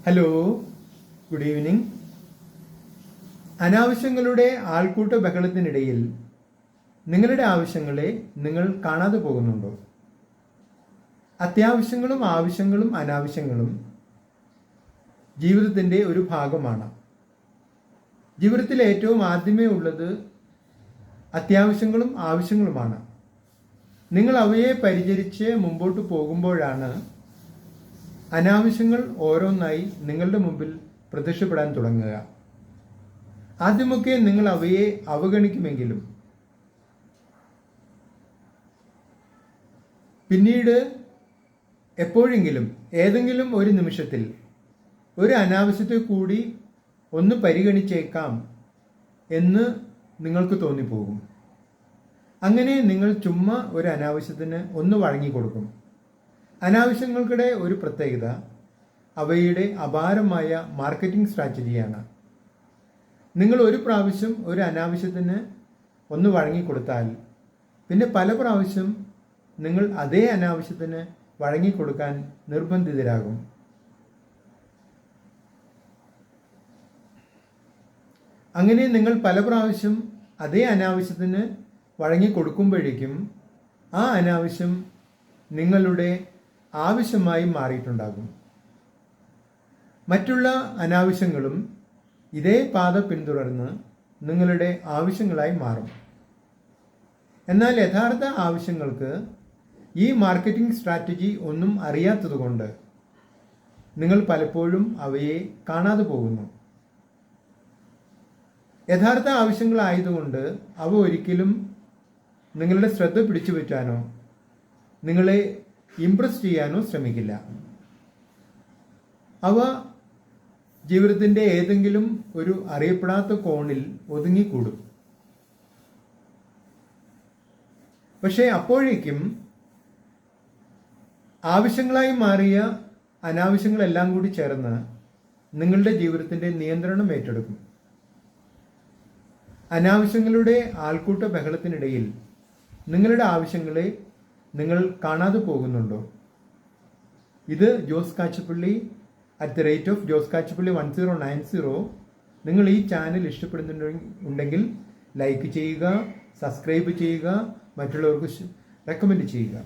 Hello, good evening. അനാവശ്യങ്ങളുടെ ആൾക്കൂട്ട ബഹളത്തിനിടയിൽ നിങ്ങളുടെ ആവശ്യങ്ങളെ നിങ്ങൾ കാണാതെ പോകുന്നുണ്ടോ? അത്യാവശ്യങ്ങളും ആവശ്യങ്ങളും അനാവശ്യങ്ങളും ജീവിതത്തിൻ്റെ ഒരു ഭാഗമാണ്. ജീവിതത്തിൽ ഏറ്റവും ആദ്യമേ ഉള്ളത് അത്യാവശ്യങ്ങളും ആവശ്യങ്ങളുമാണ്. നിങ്ങൾ അവയെ പരിചരിച്ച് മുമ്പോട്ട് പോകുമ്പോഴാണ് അനാവശ്യങ്ങൾ ഓരോന്നായി നിങ്ങളുടെ മുമ്പിൽ പ്രത്യക്ഷപ്പെടാൻ തുടങ്ങുക. ആദ്യമൊക്കെ നിങ്ങൾ അവയെ അവഗണിക്കുമെങ്കിലും പിന്നീട് എപ്പോഴെങ്കിലും ഏതെങ്കിലും ഒരു നിമിഷത്തിൽ ഒരു അനാവശ്യത്തെ കൂടി ഒന്ന് പരിഗണിച്ചേക്കാം എന്ന് നിങ്ങൾക്ക് തോന്നിപ്പോകും. അങ്ങനെ നിങ്ങൾ ചുമ്മാ ഒരു അനാവശ്യത്തിന് ഒന്ന് വഴങ്ങിക്കൊടുക്കും. അനാവശ്യങ്ങൾക്കിടെ ഒരു പ്രത്യേകത അവയുടെ അപാരമായ മാർക്കറ്റിംഗ് സ്ട്രാറ്റജിയാണ്. നിങ്ങൾ ഒരു പ്രാവശ്യം ഒരു അനാവശ്യത്തിന് ഒന്ന് വഴങ്ങിക്കൊടുത്താൽ പിന്നെ പല പ്രാവശ്യം നിങ്ങൾ അതേ അനാവശ്യത്തിന് വഴങ്ങിക്കൊടുക്കാൻ നിർബന്ധിതരാകും. അങ്ങനെ നിങ്ങൾ പല പ്രാവശ്യം അതേ അനാവശ്യത്തിന് വഴങ്ങിക്കൊടുക്കുമ്പോഴേക്കും ആ അനാവശ്യം നിങ്ങളുടെ ആവശ്യമായി മാറിയിട്ടുണ്ടാകും. മറ്റുള്ള അനാവശ്യങ്ങളും ഇതേ പാത പിന്തുടർന്ന് നിങ്ങളുടെ ആവശ്യങ്ങളായി മാറും. എന്നാൽ യഥാർത്ഥ ആവശ്യങ്ങൾക്ക് ഈ മാർക്കറ്റിംഗ് സ്ട്രാറ്റജി ഒന്നും അറിയാത്തതുകൊണ്ട് നിങ്ങൾ പലപ്പോഴും അവയെ കാണാതെ പോകുന്നു. യഥാർത്ഥ ആവശ്യങ്ങളായതുകൊണ്ട് അവ ഒരിക്കലും നിങ്ങളുടെ ശ്രദ്ധ പിടിച്ചു പറ്റാനോ നിങ്ങളെ ഇംപ്രസ് ചെയ്യാനോ ശ്രമിക്കില്ല. അവ ജീവിതത്തിൻ്റെ ഏതെങ്കിലും ഒരു അറിയപ്പെടാത്ത കോണിൽ ഒതുങ്ങിക്കൂടും. പക്ഷേ അപ്പോഴേക്കും ആവശ്യങ്ങളായി മാറിയ അനാവശ്യങ്ങളെല്ലാം കൂടി ചേർന്ന് നിങ്ങളുടെ ജീവിതത്തിൻ്റെ നിയന്ത്രണം ഏറ്റെടുക്കും. അനാവശ്യങ്ങളുടെ ആൾക്കൂട്ട ബഹളത്തിനിടയിൽ നിങ്ങളുടെ ആവശ്യങ്ങളെ നിങ്ങൾ കാണാതെ പോകുന്നുണ്ടോ? ഇത് ജോസ് കാച്ചപ്പള്ളി @ജോസ് കാച്ചപ്പള്ളി 1090. നിങ്ങൾ ഈ ചാനൽ ഇഷ്ടപ്പെടുന്നുണ്ടെങ്കിൽ ലൈക്ക് ചെയ്യുക, സബ്സ്ക്രൈബ് ചെയ്യുക, മറ്റുള്ളവർക്ക് റെക്കമെൻഡ് ചെയ്യുക.